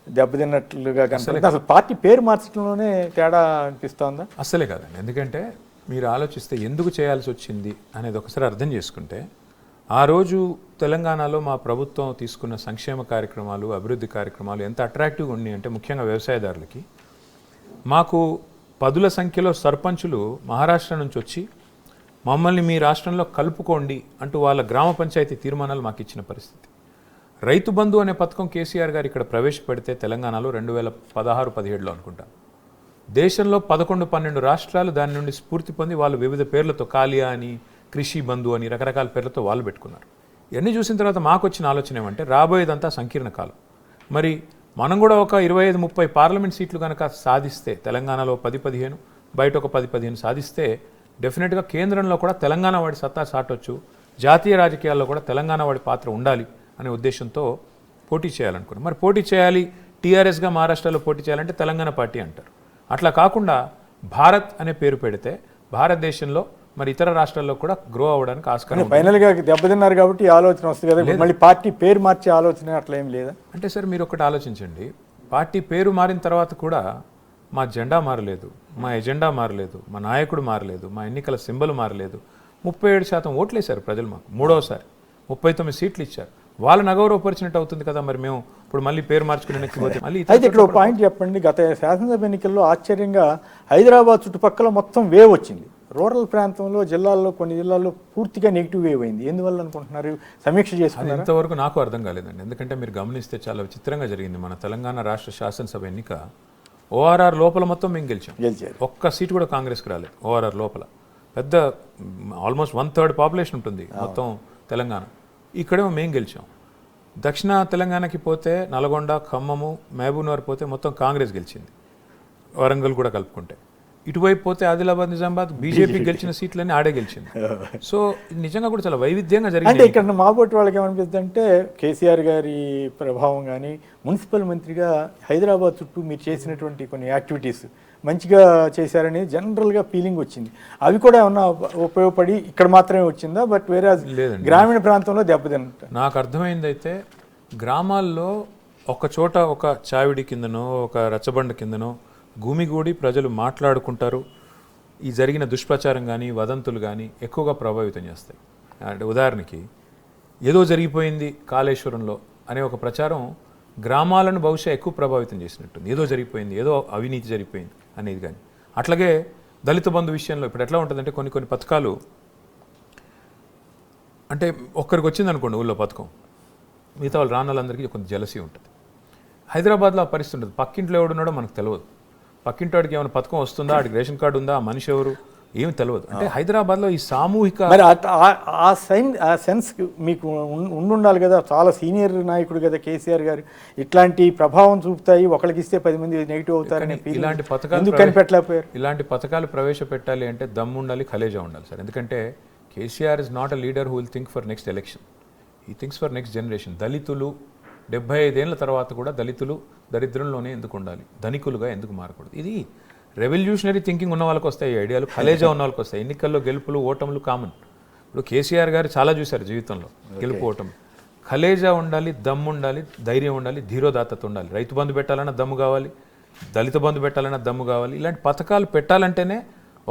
దెబ్బతిన్నట్లుగా కనిపిస్తుంది. అసలు పార్టీ పేరు మార్చడంలోనే తేడా అనిపిస్తోందా? అస్సలే కాదండి. ఎందుకంటే మీరు ఆలోచిస్తే ఎందుకు చేయాల్సి వచ్చింది అనేది ఒకసారి అర్థం చేసుకుంటే, ఆ రోజు తెలంగాణలో మా ప్రభుత్వం తీసుకున్న సంక్షేమ కార్యక్రమాలు, అభివృద్ధి కార్యక్రమాలు ఎంత అట్రాక్టివ్గా ఉన్నాయి అంటే, ముఖ్యంగా వ్యవసాయదారులకి, మాకు 10ల సంఖ్యలో సర్పంచులు మహారాష్ట్ర నుంచి వచ్చి మమ్మల్ని మీ రాష్ట్రంలో కలుపుకోండి అంటూ వాళ్ళ గ్రామ పంచాయతీ తీర్మానాలు మాకు ఇచ్చిన పరిస్థితి. రైతు బంధు అనే పథకం కేసీఆర్ గారు ఇక్కడ ప్రవేశపెడితే తెలంగాణలో 2016-17లో అనుకుంటాను, దేశంలో 11-12 రాష్ట్రాలు దాని నుండి స్ఫూర్తి పొంది వాళ్ళు వివిధ పేర్లతో, కాలియా అని, కృషి బంధు అని రకరకాల పేర్లతో వాళ్ళు పెట్టుకున్నారు. ఇవన్నీ చూసిన తర్వాత మాకు వచ్చిన ఆలోచన ఏమంటే, రాబోయేదంతా సంకీర్ణ కాలం. మరి మనం కూడా ఒక 25-30 పార్లమెంట్ సీట్లు కనుక సాధిస్తే, తెలంగాణలో 10-15, బయట ఒక 10-15 సాధిస్తే, డెఫినెట్గా కేంద్రంలో కూడా తెలంగాణ వాడి సత్తా సాటొచ్చు, జాతీయ రాజకీయాల్లో కూడా తెలంగాణ వాడి పాత్ర ఉండాలి అనే ఉద్దేశంతో పోటీ చేయాలనుకున్నాం. మరి పోటీ చేయాలి, టీఆర్ఎస్గా మహారాష్ట్రలో పోటీ చేయాలంటే తెలంగాణ పార్టీ అంటారు. అట్లా కాకుండా భారత్ అనే పేరు పెడితే భారతదేశంలో మరి ఇతర రాష్ట్రాల్లో కూడా గ్రో అవ్వడానికి ఆస్కారం ఉంది. ఫైనల్గా దెబ్బతిన్నారు కాబట్టి ఈ ఆలోచన వస్తుంది కదా, మళ్ళీ పార్టీ పేరు మార్చే ఆలోచన అట్లా ఏం లేదా? అంటే సార్ మీరు ఒకటి ఆలోచించండి, పార్టీ పేరు మారిన తర్వాత కూడా మా జెండా మారలేదు, మా ఎజెండా మారలేదు, మా నాయకుడు మారలేదు, మా ఎన్నికల సింబల్ మారలేదు. 37% ఓట్లు వేశారు ప్రజలు మాకు, మూడవసారి 39 సీట్లు ఇచ్చారు. వాళ్ళని అగౌరవపరిచినట్టు అవుతుంది కదా. మరి మేము ఇప్పుడు మళ్ళీ పేరు మార్చుకుని నెక్కిపోతే మళ్ళీ అయితే ఇక్కడ ఒక పాయింట్ చెప్పండి. గత శాసనసభ ఎన్నికల్లో ఆశ్చర్యంగా హైదరాబాద్ చుట్టుపక్కల మొత్తం వేవ్ వచ్చింది. రూరల్ ప్రాంతంలో జిల్లాల్లో కొన్ని జిల్లాల్లో పూర్తిగా నెగిటివ్ వేవ్ అయింది. ఎందువల్ల అనుకుంటున్నారు? సమీక్ష చేసుకున్నారు? ఇంతవరకు నాకు అర్థం కాలేదండి. ఎందుకంటే మీరు గమనిస్తే చాలా విచిత్రంగా జరిగింది. మన తెలంగాణ రాష్ట్ర శాసనసభ ఎన్నిక ఓఆర్ఆర్ లోపల మొత్తం మేము గెలిచారు. ఒక్క సీటు కూడా కాంగ్రెస్కి రాలేదు ఓఆర్ఆర్ లోపల. పెద్ద ఆల్మోస్ట్ 1/3 పాపులేషన్ ఉంటుంది మొత్తం తెలంగాణ. ఇక్కడేమో మేము గెలిచాం. దక్షిణ తెలంగాణకి పోతే నల్గొండ, ఖమ్మము, మహబూబ్నగర్ పోతే మొత్తం కాంగ్రెస్ గెలిచింది, వరంగల్ కూడా కలుపుకుంటే. ఇటువైపు పోతే ఆదిలాబాద్, నిజామాబాద్ బీజేపీ గెలిచిన సీట్లన్నీ ఆడే గెలిచింది. సో ఇది నిజంగా కూడా చాలా వైవిధ్యంగా జరిగింది. అంటే ఇక్కడ మాబోటి వాళ్ళకి ఏమనిపిస్తుంది అంటే కేసీఆర్ గారి ప్రభావం కానీ, మున్సిపల్ మంత్రిగా హైదరాబాద్ చుట్టూ మీరు చేసినటువంటి కొన్ని యాక్టివిటీస్ మంచిగా చేశారని జనరల్గా ఫీలింగ్ వచ్చింది. అవి కూడా ఏమన్నా ఉపయోగపడి ఇక్కడ మాత్రమే వచ్చిందా? బట్ వేరే గ్రామీణ ప్రాంతంలో దెబ్బతింట నాకు అర్థమైందైతే గ్రామాల్లో ఒక చోట ఒక చావిడి కిందనో ఒక రచ్చబండ కిందనో గుమిగూడి ప్రజలు మాట్లాడుకుంటారు. ఈ జరిగిన దుష్ప్రచారం కానీ వదంతులు కానీ ఎక్కువగా ప్రభావితం చేస్తాయి. అంటే ఉదాహరణకి ఏదో జరిగిపోయింది కాళేశ్వరంలో అనే ఒక ప్రచారం గ్రామాలను బహుశా ఎక్కువ ప్రభావితం చేసినట్టుంది. ఏదో జరిగిపోయింది, ఏదో అవినీతి జరిగిపోయింది అనేది. కానీ అట్లాగే దళిత బంధు విషయంలో ఇప్పుడు ఎట్లా ఉంటుందంటే కొన్ని పథకాలు అంటే ఒక్కరికి వచ్చింది అనుకోండి ఊళ్ళో పథకం, మిగతా వాళ్ళు రానాలందరికీ కొంత జలసీ ఉంటుంది. హైదరాబాద్లో ఆ పరిస్థితి ఉంటుంది. పక్కింట్లో ఎవడున్నాడో మనకు తెలియదు. పక్కింటి వాడికి ఏమైనా పథకం వస్తుందా, వాడికి రేషన్ కార్డు ఉందా, ఆ మనిషి ఎవరు ఏమి తెలియదు. అంటే హైదరాబాద్లో ఈ సామూహిక ఆ సెన్స్ మీకు ఉండాలి కదా. చాలా సీనియర్ నాయకుడు కదా కేసీఆర్ గారు. ఇట్లాంటి ప్రభావం చూపుతాయి, ఒకరికి ఇస్తే 10 మంది నెగిటివ్ అవుతారని ఇలాంటి పథకాలు ఎందుకు కనిపెట్టలేకపోయారు? ఇలాంటి పథకాలు ప్రవేశపెట్టాలి అంటే దమ్ము ఉండాలి, కలేజా ఉండాలి సార్. ఎందుకంటే KCR is not a leader who will think for next election, he thinks for next generation. దళితులు 75 ఏళ్ళ తర్వాత కూడా దళితులు దరిద్రంలోనే ఎందుకు ఉండాలి, ధనికులుగా ఎందుకు మారకూడదు? ఇది రెవల్యూషనరీ థింకింగ్ ఉన్న వాళ్ళకి వస్తాయి ఐడియాలు, కలేజా ఉన్న వాళ్ళకి వస్తాయి. ఎన్నికల్లో గెలుపులు ఓటములు కామన్. ఇప్పుడు కేసీఆర్ గారు చాలా చూశారు జీవితంలో, గెలుపు ఓటమి. కలేజా ఉండాలి, దమ్ము ఉండాలి, ధైర్యం ఉండాలి, ధీరోదాత్తత ఉండాలి. రైతు బంధు పెట్టాలన్నా దమ్ము కావాలి, దళిత బంధు పెట్టాలన్నా దమ్ము కావాలి. ఇలాంటి పథకాలు పెట్టాలంటేనే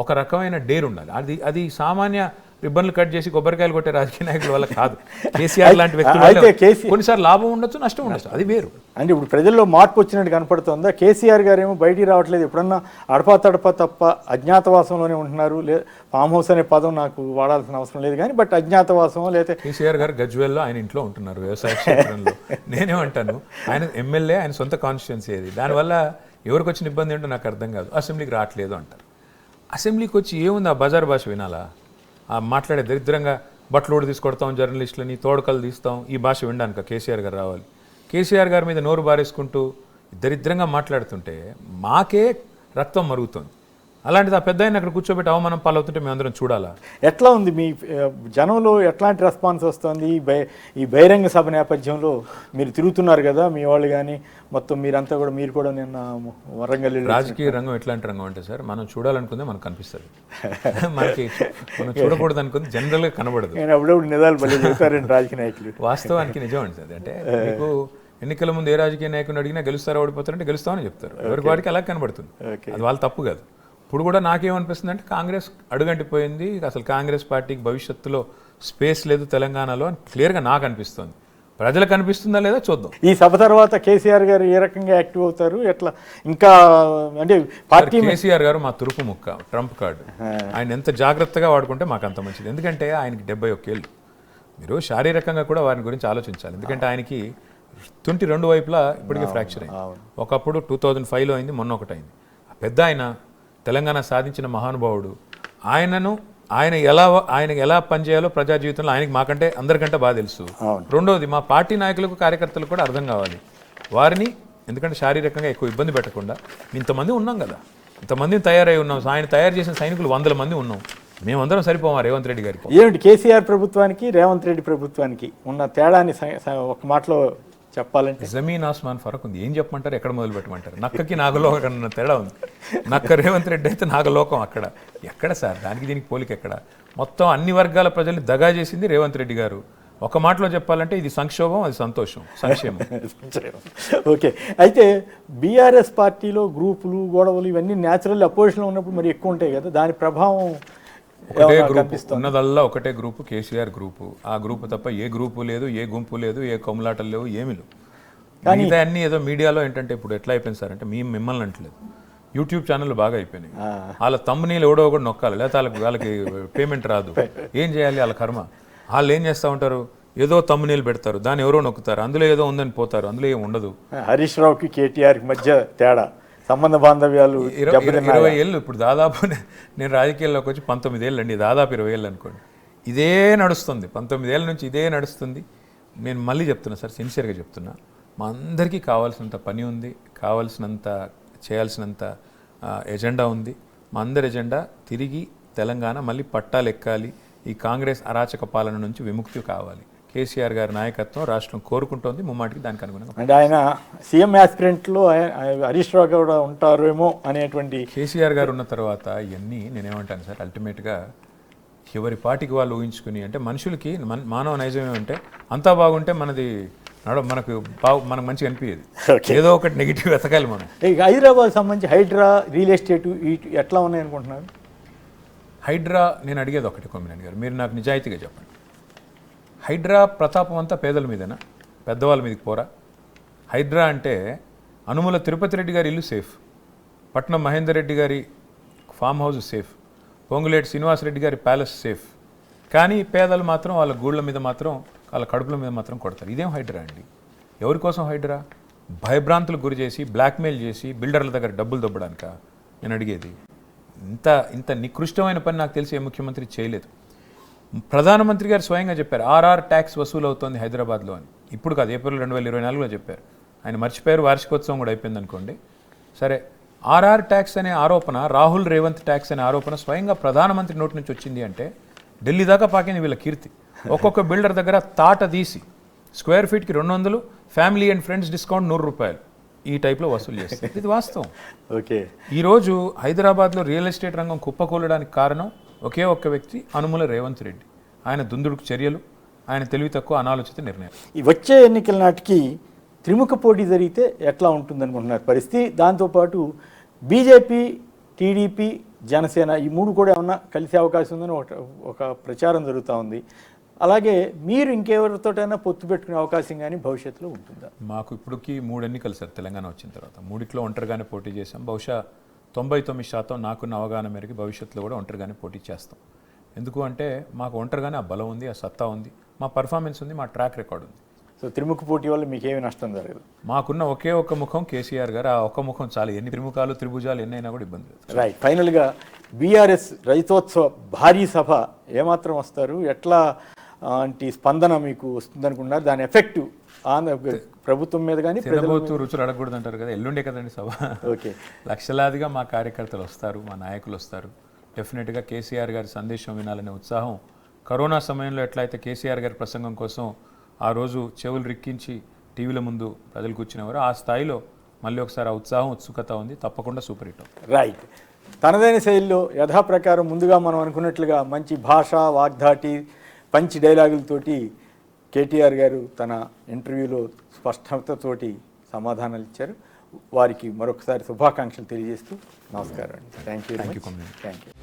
ఒక రకమైన డేర్ ఉండాలి. అది సామాన్య రిబ్బన్లు కట్ చేసి కొబ్బరికాయలు కొట్టే రాజకీయ నాయకుల వల్ల కాదు. కేసీఆర్ లాంటి వ్యక్తులు కొన్నిసార్లు లాభం ఉండొచ్చు, నష్టం ఉండొచ్చు, అది వేరు. అంటే ఇప్పుడు ప్రజల్లో మార్పు వచ్చినట్టు కనపడుతుందా? కేసీఆర్ గారు ఏమో బయటికి రావట్లేదు, ఎప్పుడన్నా అడపా తప్ప అజ్ఞాతవాసంలోనే ఉంటున్నారు. ఫామ్ హౌస్ అనే పదం నాకు వాడాల్సిన అవసరం లేదు కానీ, బట్ అజ్ఞాతవాసం లేదా కేసీఆర్ గారు గజ్వేల్లో ఆయన ఇంట్లో ఉంటున్నారు వ్యవసాయ క్షేత్రంలో. నేనేమంటాను, ఆయన ఎమ్మెల్యే, ఆయన సొంత కాన్స్టిట్యున్సీ అది. దానివల్ల ఎవరికి వచ్చిన ఇబ్బంది ఏంటో నాకు అర్థం కాదు. అసెంబ్లీకి రావట్లేదు అంటారు. అసెంబ్లీకి వచ్చి ఏముంది, ఆ బజార్ భాష వినాలా? ఆ మాట్లాడే దరిద్రంగా బట్టలోడు తీసుకొడతాం, జర్నలిస్టులని తోడుకలు తీస్తాం, ఈ భాష వినడానికి కేసీఆర్ గారు రావాలి? కేసీఆర్ గారి మీద నోరు బారేసుకుంటూ దరిద్రంగా మాట్లాడుతుంటే మాకే రక్తం మరుగుతుంది. అలాంటిది ఆ పెద్ద ఆయన అక్కడ కూర్చోబెట్టి అవమానం పాలవుతుంటే మేమందరం చూడాలా? ఎట్లా ఉంది మీ జనంలో, ఎట్లాంటి రెస్పాన్స్ వస్తుంది ఈ బహిరంగ సభ నేపథ్యంలో? మీరు తిరుగుతున్నారు కదా మీ వాళ్ళు కానీ, మొత్తం మీరంతా కూడా, మీరు కూడా నిన్న వరంగల్. రాజకీయ రంగం ఎట్లాంటి రంగం అంటే సార్, మనం చూడాలనుకుందే మనకు కనిపిస్తుంది, మనకి మనం చూడకూడదు అనుకుంది జనరల్గా కనబడదు. నేను అప్పుడప్పుడు నిజాలు బలి చెప్తారండి రాజకీయ నాయకులు. వాస్తవానికి నిజం అండి సార్. అంటే మీకు ఎన్నికల ముందు ఏ రాజకీయ నాయకుని అడిగినా గెలుస్తారో ఓడిపోతారంటే గెలుస్తామని చెప్తారు. ఎవరికి వాడికి అలా కనబడుతుంది, అది వాళ్ళ తప్పు కాదు. ఇప్పుడు కూడా నాకేమనిపిస్తుంది అంటే కాంగ్రెస్ అడుగంటిపోయింది, అసలు కాంగ్రెస్ పార్టీకి భవిష్యత్తులో స్పేస్ లేదు తెలంగాణలో అని క్లియర్గా నాకు అనిపిస్తుంది. ప్రజలకు అనిపిస్తుందా లేదా చూద్దాం. ఈ సభ తర్వాత కేసీఆర్ గారు ఏ రకంగా యాక్టివ్ అవుతారు, ఎట్లా ఇంకా అంటే పార్టీ? కేసీఆర్ గారు మా తురుపు ముక్క, ట్రంప్ కార్డు. ఆయన ఎంత జాగ్రత్తగా వాడుకుంటే మాకు అంత మంచిది. ఎందుకంటే ఆయనకి 71 ఏళ్ళు. మీరు శారీరకంగా కూడా వారి గురించి ఆలోచించాలి. ఎందుకంటే ఆయనకి తుంటి 2 వైపులా ఇప్పటికే ఫ్రాక్చర్ అయింది. ఒకప్పుడు 2005లో అయింది, మొన్న ఒకటి అయింది. పెద్ద ఆయన తెలంగాణ సాధించిన మహానుభావుడు. ఆయనకి ఎలా పనిచేయాలో ప్రజా జీవితంలో ఆయనకి మాకంటే అందరికంటే బాగా తెలుసు. రెండోది మా పార్టీ నాయకులకు కార్యకర్తలకు కూడా అర్థం కావాలి వారిని, ఎందుకంటే శారీరకంగా ఎక్కువ ఇబ్బంది పెట్టకుండా. ఇంతమంది ఉన్నాం కదా, ఇంతమందిని తయారై ఉన్నాం. ఆయన తయారు చేసిన సైనికులు 100 మంది ఉన్నాం. మేమందరం సరిపోమా రేవంత్ రెడ్డి గారికి? ఏమిటి కేసీఆర్ ప్రభుత్వానికి రేవంత్ రెడ్డి ప్రభుత్వానికి ఉన్న తేడాన్ని ఒక మాటలో చెప్పాలంటే జమీన్ ఆస్మాన్ ఫరక్ ఉంది. ఏం చెప్పమంటారు, ఎక్కడ మొదలు పెట్టమంటారు? నక్కకి నాగలోకం అన్న తేడా ఉంది. నక్క రేవంత్ రెడ్డి అయితే నాగలోకం అక్కడ. ఎక్కడ సార్ దానికి దీనికి పోలిక ఎక్కడ? మొత్తం అన్ని వర్గాల ప్రజల్ని దగా చేసింది రేవంత్ రెడ్డి గారు. ఒక మాటలో చెప్పాలంటే ఇది సంక్షోభం, అది సంతోషం, సంక్షేమం. ఓకే, అయితే బీఆర్ఎస్ పార్టీలో గ్రూపులు గొడవలు ఇవన్నీ న్యాచురల్ అపోజిషన్లో ఉన్నప్పుడు మరి ఎక్కువ ఉంటాయి కదా, దాని ప్రభావం ఒకటే గ్రూప్ ఉన్నదల్లా, ఒకటే గ్రూపు, కేసీఆర్ గ్రూపు. ఆ గ్రూపు తప్ప ఏ గ్రూపు లేదు, ఏ గుంపు లేదు, ఏ కొమ్ములాటలు లేవు, ఏమీ లేవు. మిగతా అన్ని ఏదో మీడియాలో ఏంటంటే ఇప్పుడు ఎట్లా అయిపోయింది సార్ అంటే, మిమ్మల్ని అంటలేదు, యూట్యూబ్ ఛానల్ బాగా అయిపోయినాయి. వాళ్ళ తమ్మునీళ్ళు ఎవడో ఒకటి నొక్కాలి, లేకపోతే వాళ్ళకి పేమెంట్ రాదు. ఏం చేయాలి వాళ్ళ కర్మ? వాళ్ళు ఏం చేస్తూ ఉంటారు, ఏదో తమ్మునీళ్ళు పెడతారు, దాన్ని ఎవరో నొక్కుతారు, అందులో ఏదో ఉందని పోతారు, అందులో ఏం ఉండదు. హరీష్ రావుకి కేటీఆర్కి మధ్య తేడా, సంబంధ బాంధవ్యాలు 20 ఏళ్ళు. ఇప్పుడు దాదాపు నేను రాజకీయాల్లోకి వచ్చి 19 ఏళ్ళు అండి, దాదాపు 20 ఏళ్ళు అనుకోండి. ఇదే నడుస్తుంది, 19 ఏళ్ళ నుంచి ఇదే నడుస్తుంది. నేను మళ్ళీ చెప్తున్నా సార్, సిన్సియర్గా చెప్తున్నా, మా అందరికీ కావాల్సినంత పని ఉంది, కావాల్సినంత చేయాల్సినంత ఎజెండా ఉంది. మా అందరి ఎజెండా తిరిగి తెలంగాణ మళ్ళీ పట్టాలెక్కాలి, ఈ కాంగ్రెస్ అరాచక పాలన నుంచి విముక్తి కావాలి. కేసీఆర్ గారి నాయకత్వం రాష్ట్రం కోరుకుంటోంది, ముమ్మాటికి దానికి అనుగుణంగా. అంటే ఆయన సీఎం యాస్పిరెంట్లో హరీష్ రావు కూడా ఉంటారేమో అనేటువంటి. కేసీఆర్ గారు ఉన్న తర్వాత ఇవన్నీ నేనేమంటాను సార్, అల్టిమేట్గా ఎవరి పార్టీకి వాళ్ళు ఊహించుకుని, అంటే మనుషులకి మానవ నైజం ఏమంటే అంతా బాగుంటే మనకు మనకు మంచిగా అనిపించేది, ఏదో ఒకటి నెగిటివ్ వెతకాలి మనం. హైదరాబాద్ సంబంధించి హైడ్రా, రియల్ ఎస్టేట్ ఎట్లా ఉన్నాయి అనుకుంటున్నారు? హైడ్రా నేను అడిగేది ఒకటి, కొమ్మినేని గారు మీరు నాకు నిజాయితీగా చెప్పండి, హైడ్రా ప్రతాపం అంతా పేదల మీదేనా, పెద్దవాళ్ళ మీదకి పోరా? హైడ్రా అంటే అనుముల తిరుపతి రెడ్డి గారి ఇల్లు సేఫ్, పట్నం మహేందర్ రెడ్డి గారి farm house safe, Ponguleti Srinivasa Reddy గారి ప్యాలెస్ సేఫ్. కానీ పేదలు మాత్రం వాళ్ళ గూళ్ళ మీద మాత్రం, వాళ్ళ కడుపుల మీద మాత్రం కొడతారు. ఇదేం హైడ్రా అండి? ఎవరి కోసం హైడ్రా? భయభ్రాంతులకు గురి చేసి, బ్లాక్మెయిల్ చేసి, బిల్డర్ల దగ్గర డబ్బులు దొబ్బడానిక? నేను అడిగేది. ఇంత నికృష్టమైన పని నాకు తెలిసి ఏ ముఖ్యమంత్రి చేయలేదు. ప్రధానమంత్రి గారు స్వయంగా చెప్పారు, ఆర్ఆర్ ట్యాక్స్ వసూలు అవుతోంది హైదరాబాద్లో అని. ఇప్పుడు కాదు, ఏప్రిల్ 2024లో చెప్పారు. ఆయన మర్చిపోయారు, వార్షికోత్సవం కూడా అయిపోయింది అనుకోండి. సరే, ఆర్ఆర్ ట్యాక్స్ అనే ఆరోపణ, రాహుల్ రేవంత్ ట్యాక్స్ అనే ఆరోపణ స్వయంగా ప్రధానమంత్రి నోటి నుంచి వచ్చింది అంటే ఢిల్లీ దాకా పాకింది వీళ్ళ కీర్తి. ఒక్కొక్క బిల్డర్ దగ్గర తాట తీసి స్క్వేర్ ఫీట్కి 200, ఫ్యామిలీ అండ్ ఫ్రెండ్స్ డిస్కౌంట్ 100 రూపాయలు, ఈ టైప్లో వసూలు చేస్తారు. ఇది వాస్తవం. ఓకే, ఈరోజు హైదరాబాద్లో రియల్ ఎస్టేట్ రంగం కుప్పకూలడానికి కారణం ఒకే ఒక్క వ్యక్తి, అనుముల రేవంత్ రెడ్డి. ఆయన దుందుడుకు చర్యలు, ఆయన తెలివి తక్కువ అనాలోచిత నిర్ణయం. ఈ వచ్చే ఎన్నికల నాటికి త్రిముఖ పోటీ జరిగితే ఎట్లా ఉంటుందనుకుంటున్నారు పరిస్థితి? దాంతోపాటు బీజేపీ, టీడీపీ, జనసేన ఈ మూడు కూడా ఏమన్నా కలిసే అవకాశం ఉందని ఒక ప్రచారం జరుగుతూ ఉంది. అలాగే మీరు ఇంకెవరితోటైనా పొత్తు పెట్టుకునే అవకాశం కానీ భవిష్యత్తులో ఉంటుందా? మాకు ఇప్పటికీ 3 ఎన్నికలు సార్ తెలంగాణ వచ్చిన తర్వాత. 3ట్లో ఒంటరిగానే పోటీ చేశాం. బహుశా 99% నాకున్న అవగాహన మేరకు భవిష్యత్తులో కూడా ఒంటరిగానే పోటీ చేస్తాం. ఎందుకు అంటే మాకు ఒంటరిగానే ఆ బలం ఉంది, ఆ సత్తా ఉంది, మా పర్ఫార్మెన్స్ ఉంది, మా ట్రాక్ రికార్డ్ ఉంది. సో త్రిముఖ పోటీ వల్ల మీకేమీ నష్టం జరగదు. మాకున్న ఒకే ఒక్క ముఖం కేసీఆర్ గారు. ఆ ఒక్క ముఖం చాలు, ఎన్ని త్రిముఖాలు త్రిభుజాలు ఎన్నైనా కూడా ఇబ్బంది లేదు. రైట్, ఫైనల్గా బీఆర్ఎస్ రైతోత్సవ భారీ సభ ఏమాత్రం వస్తారు, ఎట్లా స్పందన మీకు వస్తుందనుకుంటున్నారు? దాని ఎఫెక్ట్ ప్రభుత్వం మీద కానీ తినబోతూ రుచులు అడగకూడదు అంటారు కదా, ఎల్లుండే కదండి సభ. ఓకే, లక్షలాదిగా మా కార్యకర్తలు వస్తారు, మా నాయకులు వస్తారు. డెఫినెట్గా కేసీఆర్ గారి సందేశం వినాలనే ఉత్సాహం, కరోనా సమయంలో ఎట్లయితే కేసీఆర్ గారి ప్రసంగం కోసం ఆ రోజు చెవులు రిక్కించి టీవీల ముందు ప్రజలు కూర్చునేవారు, ఆ స్థాయిలో మళ్ళీ ఒకసారి ఆ ఉత్సాహం, ఉత్సుకత ఉంది. తప్పకుండా సూపర్ హిట్. రైట్, తనదైన శైలిలో యథాప్రకారం ముందుగా మనం అనుకున్నట్లుగా మంచి భాష, వాగ్దాటి, పంచి డైలాగులతోటి కేటీఆర్ గారు తన ఇంటర్వ్యూలో స్పష్టతతోటి సమాధానాలు ఇచ్చారు. వారికి మరొకసారి శుభాకాంక్షలు తెలియజేస్తూ నమస్కారం అండి. Thank you.